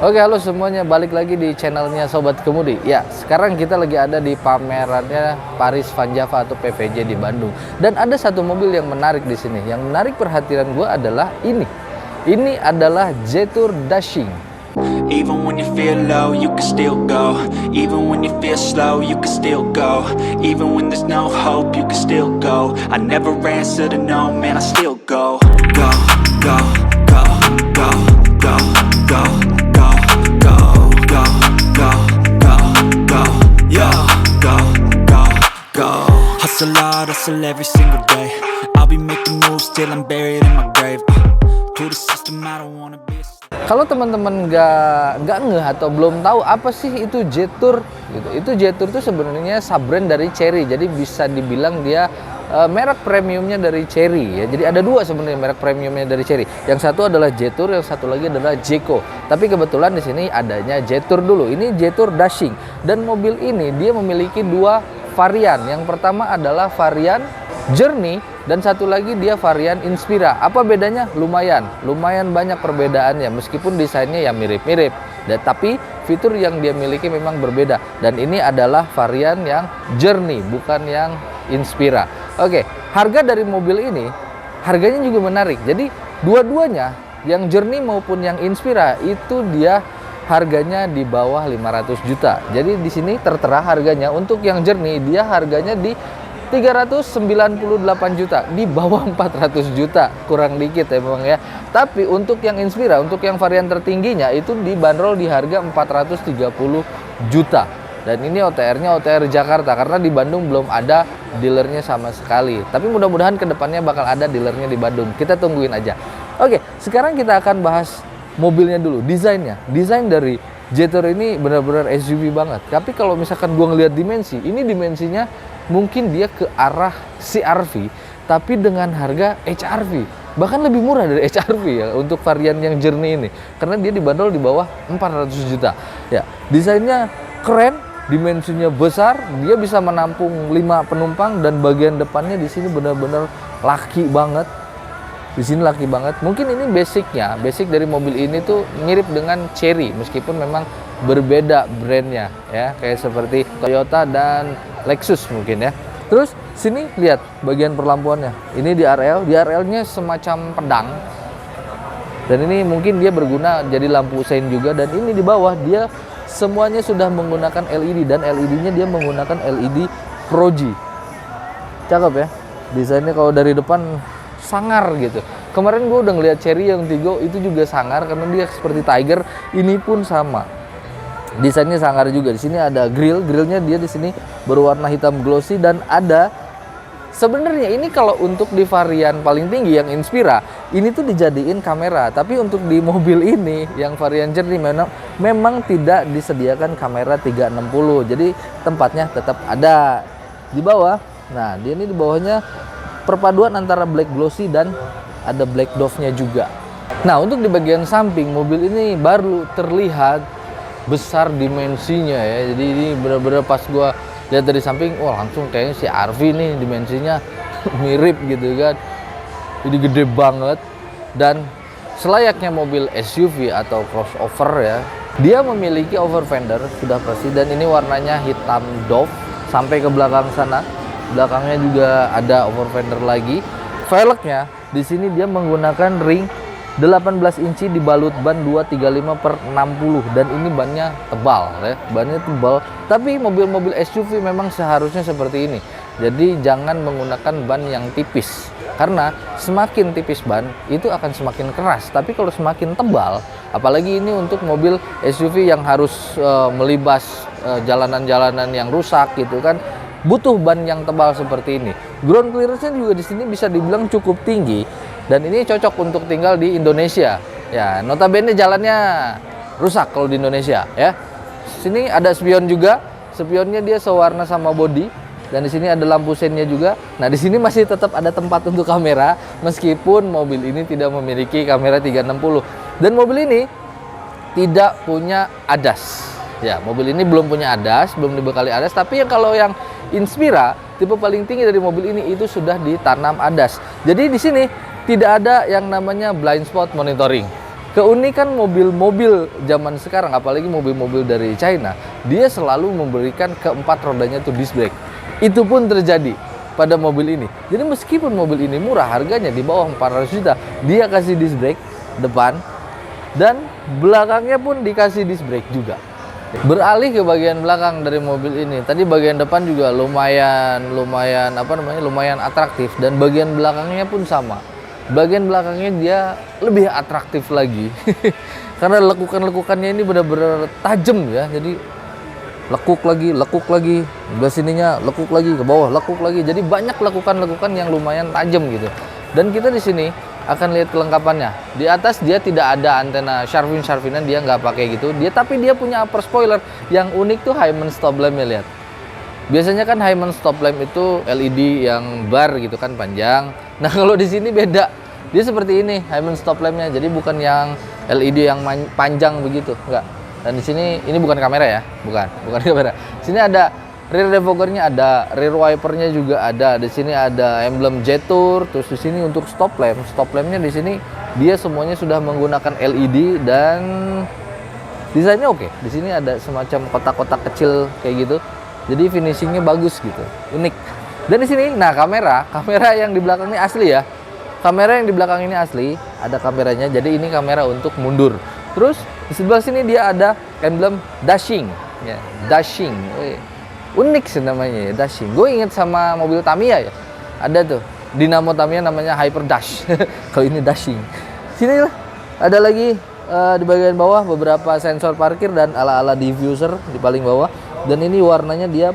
Oke, halo semuanya, balik lagi di channelnya Sobat Kemudi. Ya, sekarang kita lagi ada di pamerannya Paris Van Java atau PVJ di Bandung. Dan ada satu mobil yang menarik di sini. Yang menarik perhatian gue adalah ini. Ini adalah Jetour Dashing. Even when you feel low, you can still go. Even when you feel slow, you can still go. Even when there's no hope, you can still go. I never answer to no, man, I still go. Go, go, go, go, go, go. Hustle hard, hustle every single day. I'll be making moves till I'm buried in my grave. To the system, I don't wanna be. Kalau teman-teman nggak ngeh atau belum tahu apa sih itu Jetour gitu. Itu Jetour itu sebenarnya sub-brand dari Chery. Jadi bisa dibilang dia merek premiumnya dari Chery ya. Jadi ada dua sebenarnya merek premiumnya dari Chery. Yang satu adalah Jetour, yang satu lagi adalah Jeco. Tapi kebetulan di sini adanya Jetour dulu. Ini Jetour Dashing. Dan mobil ini dia memiliki dua varian. Yang pertama adalah varian Journey dan satu lagi dia varian Inspira. Apa bedanya? Lumayan banyak perbedaannya meskipun desainnya ya mirip-mirip. Tapi fitur yang dia miliki memang berbeda. Dan ini adalah varian yang Journey, bukan yang Inspira. Oke, harga dari mobil ini harganya juga menarik. Jadi dua-duanya yang Journey maupun yang Inspira itu dia harganya di bawah 500 juta. Jadi di sini tertera harganya untuk yang Journey dia harganya di 398 juta, di bawah 400 juta, kurang dikit ya memang ya. Tapi untuk yang Inspira, untuk yang varian tertingginya itu dibanderol di harga 430 juta. Dan ini OTR-nya OTR Jakarta karena di Bandung belum ada dealernya sama sekali. Tapi mudah-mudahan kedepannya bakal ada dealernya di Bandung. Kita tungguin aja. Oke, sekarang kita akan bahas mobilnya dulu, desainnya. Desain dari Jetour ini benar-benar SUV banget. Tapi kalau misalkan gua ngelihat dimensi, ini dimensinya mungkin dia ke arah CR-V tapi dengan harga HR-V, bahkan lebih murah dari HR-V ya untuk varian yang Journey ini karena dia dibanderol di bawah 400 juta ya. Desainnya keren, dimensinya besar, dia bisa menampung 5 penumpang dan bagian depannya di sini benar-benar laki banget. Di sini laki banget. Mungkin ini basic dari mobil ini tuh mirip dengan Chery meskipun memang berbeda brandnya ya, kayak seperti Toyota dan Lexus mungkin ya. Terus sini lihat bagian perlampuannya. Ini di RL-nya semacam pedang. Dan ini mungkin dia berguna jadi lampu sein juga. Dan ini di bawah dia semuanya sudah menggunakan LED dan LED-nya dia menggunakan LED Proji. Cakep ya. Desainnya kalau dari depan sangar gitu. Kemarin gue udah ngeliat Chery yang Tiggo itu juga sangar karena dia seperti Tiger. Ini pun sama. Desainnya sangar juga. Di sini ada grillnya dia di sini berwarna hitam glossy dan ada sebenarnya ini kalau untuk di varian paling tinggi yang Inspira ini tuh dijadiin kamera. Tapi untuk di mobil ini yang varian Journey memang tidak disediakan kamera 360. Jadi tempatnya tetap ada di bawah. Nah, dia ini di bawahnya perpaduan antara black glossy dan ada black dove-nya juga. Nah, untuk di bagian samping mobil ini baru terlihat besar dimensinya ya. Jadi ini benar-benar pas gua lihat dari samping, wah langsung kayaknya si RV nih dimensinya mirip gitu kan. Jadi gede banget dan selayaknya mobil SUV atau crossover ya. Dia memiliki over fender sudah pasti dan ini warnanya hitam dove sampai ke belakang sana. Belakangnya juga ada over fender lagi. Velgnya di sini dia menggunakan ring 18 inci dibalut ban 235/60 dan ini bannya tebal ya. Bannya tebal. Tapi mobil-mobil SUV memang seharusnya seperti ini. Jadi jangan menggunakan ban yang tipis. Karena semakin tipis ban itu akan semakin keras. Tapi kalau semakin tebal, apalagi ini untuk mobil SUV yang harus melibas jalanan-jalanan yang rusak gitu kan, butuh ban yang tebal seperti ini. Ground clearance-nya juga di sini bisa dibilang cukup tinggi dan ini cocok untuk tinggal di Indonesia. Ya, notabene jalannya rusak kalau di Indonesia ya. Sini ada spion juga. Spionnya dia sewarna sama body dan di sini ada lampu seinnya juga. Nah, di sini masih tetap ada tempat untuk kamera meskipun mobil ini tidak memiliki kamera 360. Dan mobil ini tidak punya ADAS. Ya, mobil ini belum punya ADAS, belum dibekali ADAS, tapi kalau yang Inspira tipe paling tinggi dari mobil ini itu sudah ditanam ADAS. Jadi di sini tidak ada yang namanya blind spot monitoring. Keunikan mobil-mobil zaman sekarang, apalagi mobil-mobil dari China, dia selalu memberikan keempat rodanya tuh disc brake. Itu pun terjadi pada mobil ini. Jadi meskipun mobil ini murah, harganya di bawah 400 juta, dia kasih disc brake depan dan belakangnya pun dikasih disc brake juga. Beralih ke bagian belakang dari mobil ini. Tadi bagian depan juga lumayan atraktif, dan bagian belakangnya pun sama. Bagian belakangnya dia lebih atraktif lagi. Karena lekukan-lekukannya ini benar-benar tajam ya. Jadi lekuk lagi, sebelah sininya lekuk lagi, ke bawah lekuk lagi. Jadi banyak lekukan-lekukan yang lumayan tajam gitu. Dan kita di sini akan lihat kelengkapannya. Di atas dia tidak ada antena sharp-in-sharpinan, dia nggak pakai gitu. Tapi dia punya upper spoiler yang unik tuh Hyman stop lamp-nya, lihat. Biasanya kan Hyman stop lamp itu LED yang bar gitu kan, panjang. Nah kalau di sini beda, dia seperti ini Hyman stop lamp-nya. Jadi bukan yang LED yang panjang begitu, enggak. Dan di sini ini bukan kamera ya, bukan kamera. Sini ada rear defoggernya, ada rear wipernya juga ada. Di sini ada emblem Jetour. Terus di sini untuk stop lampnya di sini dia semuanya sudah menggunakan LED dan desainnya oke. Di sini ada semacam kotak-kotak kecil kayak gitu. Jadi finishingnya bagus gitu, unik. Dan di sini, nah kamera yang di belakang ini asli ya. Kamera yang di belakang ini asli, ada kameranya. Jadi ini kamera untuk mundur. Terus di sebelah sini dia ada emblem dashing, ya, dashing. Unik sih namanya ya, dashing. Gue inget sama mobil Tamiya ya, ada tuh dinamo Tamiya namanya Hyper Dash. Kalau ini dashing. Sini lah, ada lagi di bagian bawah beberapa sensor parkir dan ala-ala diffuser di paling bawah. Dan ini warnanya dia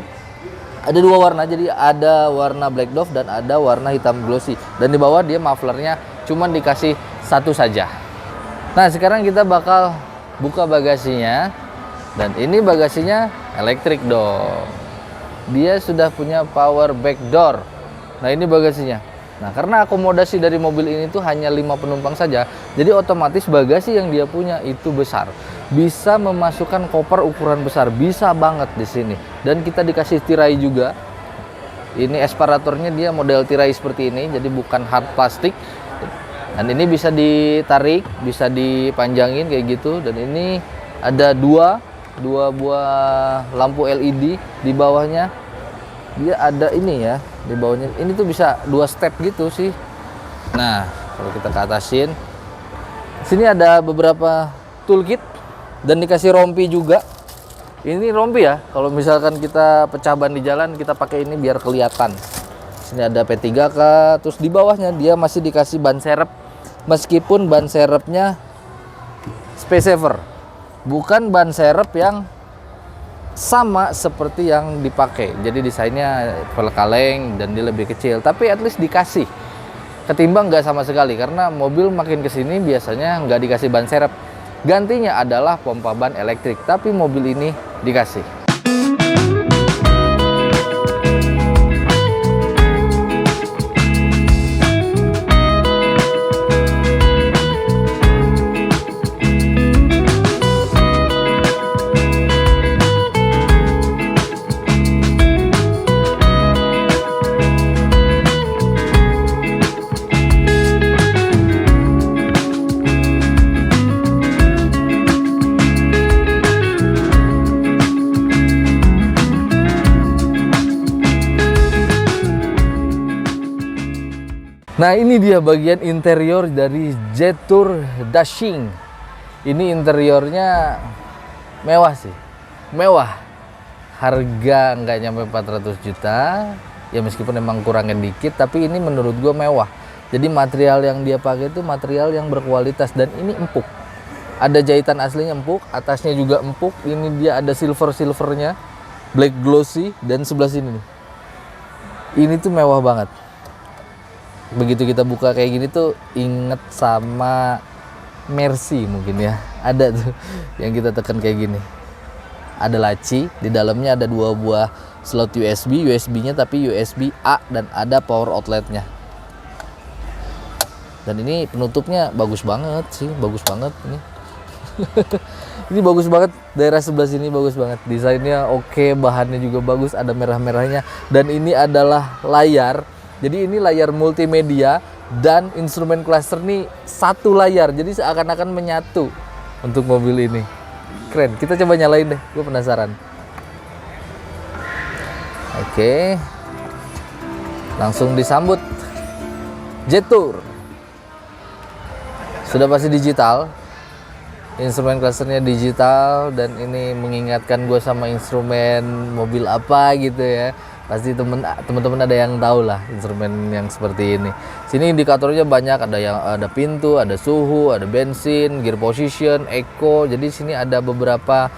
ada dua warna, jadi ada warna black dove dan ada warna hitam glossy. Dan di bawah dia mufflernya cuman dikasih satu saja. Nah sekarang kita bakal buka bagasinya, dan ini bagasinya elektrik dong. Dia sudah punya power back door. Nah ini bagasinya. Nah karena akomodasi dari mobil ini tuh hanya 5 penumpang saja, jadi otomatis bagasi yang dia punya itu besar. Bisa memasukkan koper ukuran besar, bisa banget di sini. Dan kita dikasih tirai juga. Ini aspiratornya dia model tirai seperti ini, jadi bukan hard plastik. Dan ini bisa ditarik, bisa dipanjangin kayak gitu. Dan ini ada dua buah lampu LED di bawahnya. Dia ada ini ya di bawahnya. Ini tuh bisa 2 step gitu sih. Nah kalau kita ke atasin, sini ada beberapa toolkit. Dan dikasih rompi juga. Ini rompi ya, kalau misalkan kita pecah ban di jalan, kita pakai ini biar kelihatan. Sini ada P3K, terus di bawahnya dia masih dikasih ban serep. Meskipun ban serepnya Space Saver, bukan ban serep yang sama seperti yang dipakai. Jadi desainnya velg kaleng dan dia lebih kecil, tapi at least dikasih. Ketimbang nggak sama sekali, karena mobil makin kesini biasanya nggak dikasih ban serep. Gantinya adalah pompa ban elektrik, tapi mobil ini dikasih. Nah ini dia bagian interior dari Jetour Dashing. Ini interiornya mewah sih, mewah. Harga nggak nyampe 400 juta, ya meskipun emang kurangin dikit, tapi ini menurut gue mewah. Jadi material yang dia pakai itu material yang berkualitas, dan ini empuk. Ada jahitan aslinya empuk, atasnya juga empuk. Ini dia ada silvernya, black glossy, dan sebelah sini nih. Ini tuh mewah banget. Begitu kita buka kayak gini tuh inget sama Mercy mungkin ya. Ada tuh yang kita tekan kayak gini. Ada laci, di dalamnya ada 2 buah slot USB-nya tapi USB A, dan ada power outletnya. Dan ini penutupnya bagus banget sih, bagus banget ini. Ini bagus banget, daerah sebelah sini bagus banget. Desainnya oke, bahannya juga bagus, ada merah-merahnya. Dan ini adalah layar. Jadi ini layar multimedia dan instrumen cluster nih satu layar, jadi seakan-akan menyatu untuk mobil ini. Keren, kita coba nyalain deh, gue penasaran. Oke, langsung disambut Jetour. Sudah pasti digital, instrumen clusternya digital, dan ini mengingatkan gue sama instrumen mobil apa gitu ya. Pasti teman-teman ada yang tahu lah instrumen yang seperti ini. Sini indikatornya banyak, ada pintu, ada suhu, ada bensin, gear position, eco. Jadi sini ada beberapa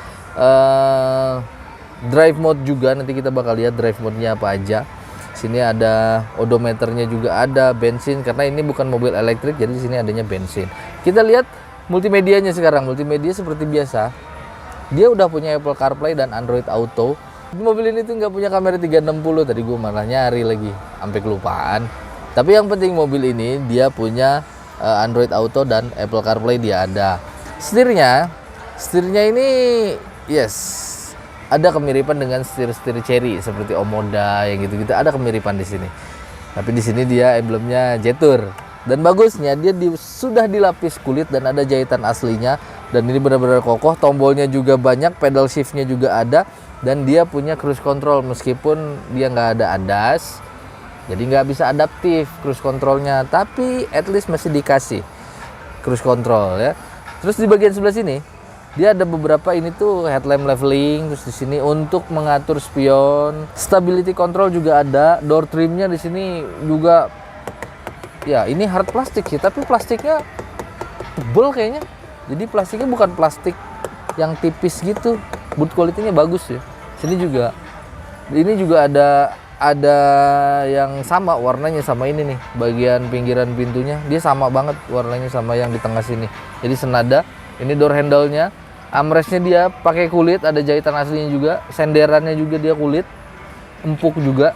drive mode juga, nanti kita bakal lihat drive mode-nya apa aja. Sini ada odometernya juga, ada bensin karena ini bukan mobil elektrik, jadi di sini adanya bensin. Kita lihat multimedianya sekarang. Multimedia seperti biasa. Dia udah punya Apple CarPlay dan Android Auto. Mobil ini tuh nggak punya kamera 360, tadi gue malah nyari lagi, sampai kelupaan. Tapi yang penting mobil ini dia punya Android Auto dan Apple CarPlay dia ada. Setirnya ini yes, ada kemiripan dengan setir-setir Chery seperti Omoda yang gitu-gitu, ada kemiripan di sini. Tapi di sini dia emblemnya Jetour. Dan bagusnya dia sudah dilapis kulit dan ada jahitan aslinya, dan ini benar-benar kokoh. Tombolnya juga banyak, pedal shiftnya juga ada, dan dia punya cruise control meskipun dia nggak ada ADAS, jadi nggak bisa adaptif cruise controlnya, tapi at least masih dikasih cruise control ya. Terus di bagian sebelah sini dia ada beberapa ini tuh headlamp leveling, terus di sini untuk mengatur spion, stability control juga ada, door trimnya di sini juga. Ya ini hard plastik sih, tapi plastiknya tebel kayaknya. Jadi plastiknya bukan plastik yang tipis gitu. Boot quality-nya bagus ya. Sini juga. Ini juga ada yang sama warnanya sama ini nih. Bagian pinggiran pintunya dia sama banget warnanya sama yang di tengah sini. Jadi senada. Ini door handle-nya. Armrest-nya dia pakai kulit, ada jahitan aslinya juga. Senderannya juga dia kulit. Empuk juga.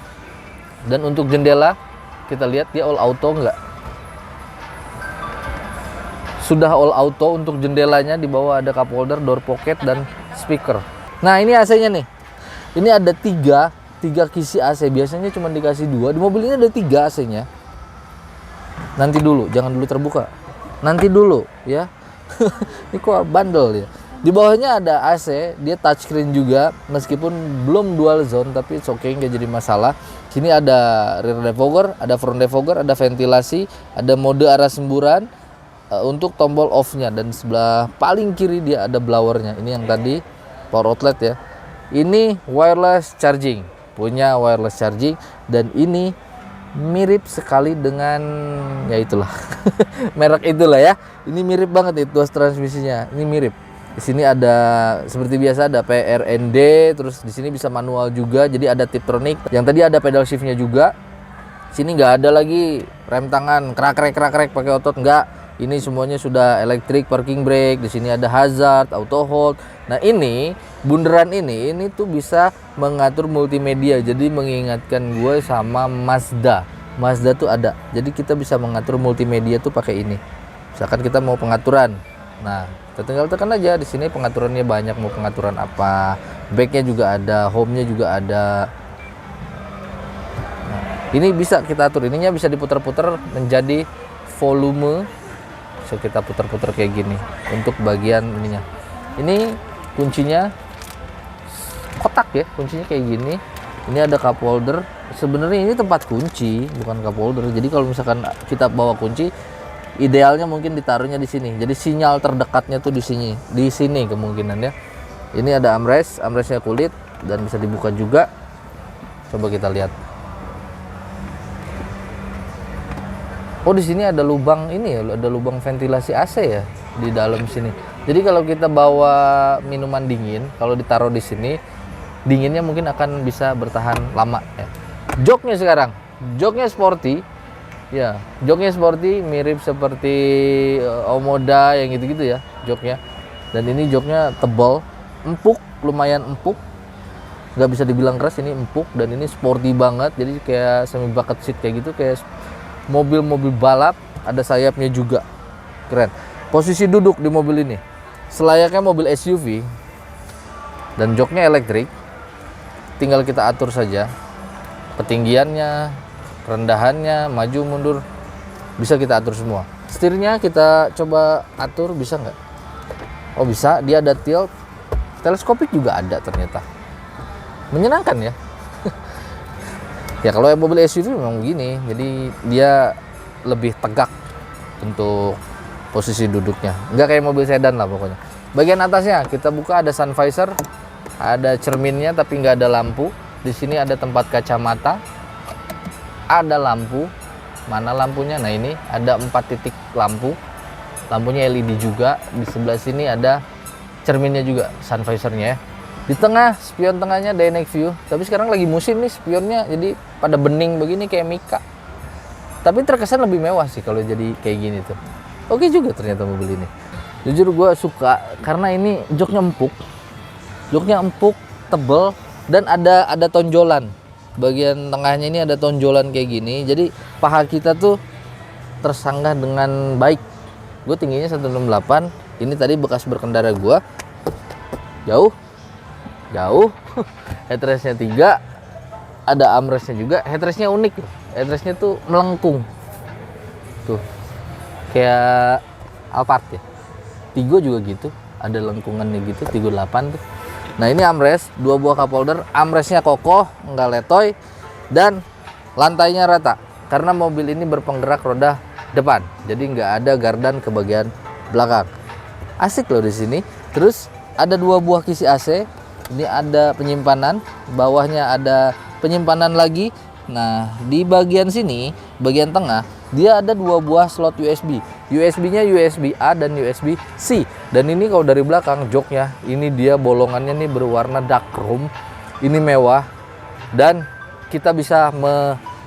Dan untuk jendela kita lihat dia all auto enggak? Sudah all auto untuk jendelanya, di bawah ada cup holder, door pocket, dan speaker. Nah ini AC-nya nih. Ini ada tiga kisi AC, biasanya cuma dikasih 2. Di mobil ini ada 3 AC-nya. Nanti dulu, jangan dulu terbuka. Nanti dulu ya. Ini kok bandel ya. Di bawahnya ada AC, dia touchscreen juga, meskipun belum dual zone, tapi it's okay, nggak jadi masalah. Sini ada rear defogger, ada front defogger, ada ventilasi, ada mode arah semburan untuk tombol off-nya, dan sebelah paling kiri dia ada blowernya. Ini yang tadi power outlet ya. Ini wireless charging, punya wireless charging, dan ini mirip sekali dengan ya itulah merek itulah ya. Ini mirip banget nih tuas transmisinya, ini mirip. Di sini ada seperti biasa ada PRND, terus di sini bisa manual juga, jadi ada Tiptronic. Yang tadi ada pedal shiftnya juga. Sini nggak ada lagi rem tangan krak-krek pakai otot, nggak. Ini semuanya sudah elektrik, parking brake. Di sini ada hazard, auto hold. Nah ini bundaran ini tuh bisa mengatur multimedia, jadi mengingatkan gue sama Mazda. Mazda tuh ada, jadi kita bisa mengatur multimedia tuh pakai ini. Misalkan kita mau pengaturan, nah kita tinggal tekan aja. Di sini pengaturannya banyak, mau pengaturan apa, backnya juga ada, home-nya juga ada. Nah, ini bisa kita atur, ininya bisa diputar-putar menjadi volume. So kita putar-putar kayak gini untuk bagian ininya. Ini kuncinya kotak ya, kuncinya kayak gini. Ini ada cup holder. Sebenarnya ini tempat kunci, bukan cup holder. Jadi kalau misalkan kita bawa kunci, idealnya mungkin ditaruhnya di sini. Jadi sinyal terdekatnya tuh di sini kemungkinan ya. Ini ada armrestnya kulit dan bisa dibuka juga. Coba kita lihat. Oh di sini ada lubang ini ya, ada lubang ventilasi AC ya di dalam sini. Jadi kalau kita bawa minuman dingin, kalau ditaruh di sini, dinginnya mungkin akan bisa bertahan lama ya. Joknya sekarang, joknya sporty. Ya, joknya sporty, mirip seperti Omoda yang gitu-gitu ya, joknya. Dan ini joknya tebal, empuk, lumayan empuk. Nggak bisa dibilang keras, ini empuk dan ini sporty banget. Jadi kayak semi bucket seat kayak gitu, kayak mobil-mobil balap. Ada sayapnya juga, keren. Posisi duduk di mobil ini selayaknya mobil SUV, dan joknya elektrik. Tinggal kita atur saja ketinggiannya, rendahannya, maju mundur. bisa kita atur semua. Setirnya kita coba atur, bisa nggak? Oh bisa, dia ada tilt, teleskopik juga ada ternyata. Menyenangkan ya. Ya kalau mobil SUV memang begini, jadi dia lebih tegak untuk posisi duduknya. Nggak kayak mobil sedan lah pokoknya. Bagian atasnya kita buka, ada sun visor, ada cerminnya tapi nggak ada lampu. Di sini ada tempat kacamata, ada lampu. Mana lampunya? Nah ini ada 4 titik lampu. Lampunya LED juga. Di sebelah sini ada cerminnya juga, sun visornya ya. Di tengah, spion tengahnya dynamic view. Tapi sekarang lagi musim nih spionnya, jadi pada bening begini kayak Mika. Tapi terkesan lebih mewah sih kalau jadi kayak gini tuh. Oke juga ternyata mobil ini. Jujur gue suka karena ini joknya empuk. Joknya empuk, tebel, dan ada tonjolan. Bagian tengahnya ini ada tonjolan kayak gini. Jadi paha kita tuh tersanggah dengan baik. Gue tingginya 168. Ini tadi bekas berkendara gue. Jauh. Headrestnya 3. Ada armrestnya juga. Headrestnya unik. Headrestnya tuh melengkung. Tuh. Kayak Alphard ya. Tigo juga gitu. Ada lengkungannya gitu. Tigo 8 tuh. Nah ini armrest. 2 buah cup holder. Armrestnya kokoh. Nggak letoy. Dan lantainya rata. Karena mobil ini berpenggerak roda depan. Jadi nggak ada gardan ke bagian belakang. Asik loh di sini. Terus ada 2 buah kisi AC. Ini ada penyimpanan, bawahnya ada penyimpanan lagi. Nah, di bagian sini, bagian tengah, dia ada 2 buah slot USB. USB-nya USB A dan USB C. Dan ini kalau dari belakang joknya, ini dia bolongannya nih berwarna dark chrome. Ini mewah. Dan kita bisa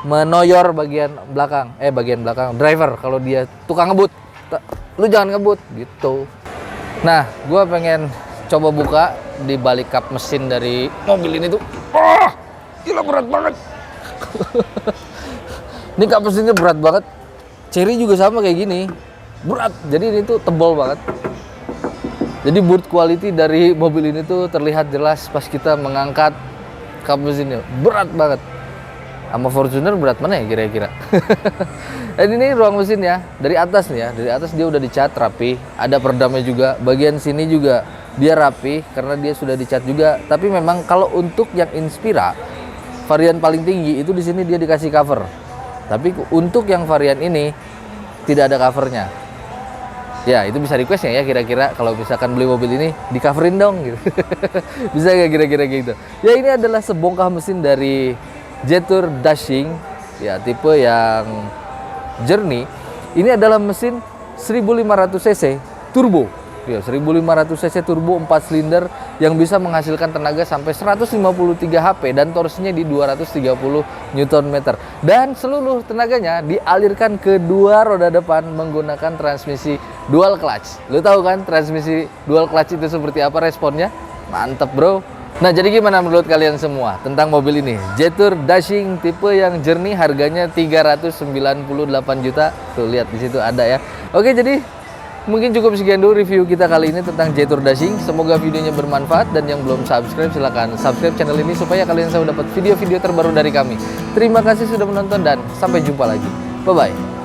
menoyor bagian belakang. Bagian belakang driver kalau dia tukang ngebut. Lu jangan ngebut gitu. Nah, gua pengen coba buka di balik kap mesin dari mobil ini tuh. Wah, gila berat banget. Ini kap mesinnya berat banget. Chery juga sama kayak gini. Berat. Jadi ini tuh tebal banget. Jadi build quality dari mobil ini tuh terlihat jelas pas kita mengangkat kap mesinnya. Berat banget. Sama Fortuner berat mana ya kira-kira? Dan ini ruang mesin ya. Dari atas nih ya. Dari atas dia udah dicat rapi. Ada peredamnya juga. Bagian sini juga dia rapi karena dia sudah dicat juga. Tapi memang kalau untuk yang Inspira varian paling tinggi itu di sini dia dikasih cover. Tapi untuk yang varian ini tidak ada covernya. Ya itu bisa request ya kira-kira kalau misalkan beli mobil ini di coverin dong gitu. Bisa nggak kira-kira gitu? Ya ini adalah sebongkah mesin dari Jetour Dashing ya tipe yang Journey. Ini adalah mesin 1500 cc turbo. Ya, 1500 cc turbo 4 silinder yang bisa menghasilkan tenaga sampai 153 HP dan torsinya di 230 Nm. Dan seluruh tenaganya dialirkan ke 2 roda depan menggunakan transmisi dual clutch. Lu tahu kan transmisi dual clutch itu seperti apa responnya? Mantep, bro. Nah, jadi gimana menurut kalian semua tentang mobil ini? Jetour Dashing tipe yang Journey harganya 398 juta. Tuh lihat di situ ada ya. Oke, jadi mungkin cukup sekian dulu review kita kali ini tentang Jetour Dashing. Semoga videonya bermanfaat dan yang belum subscribe silahkan subscribe channel ini supaya kalian selalu dapat video-video terbaru dari kami. Terima kasih sudah menonton dan sampai jumpa lagi. Bye-bye.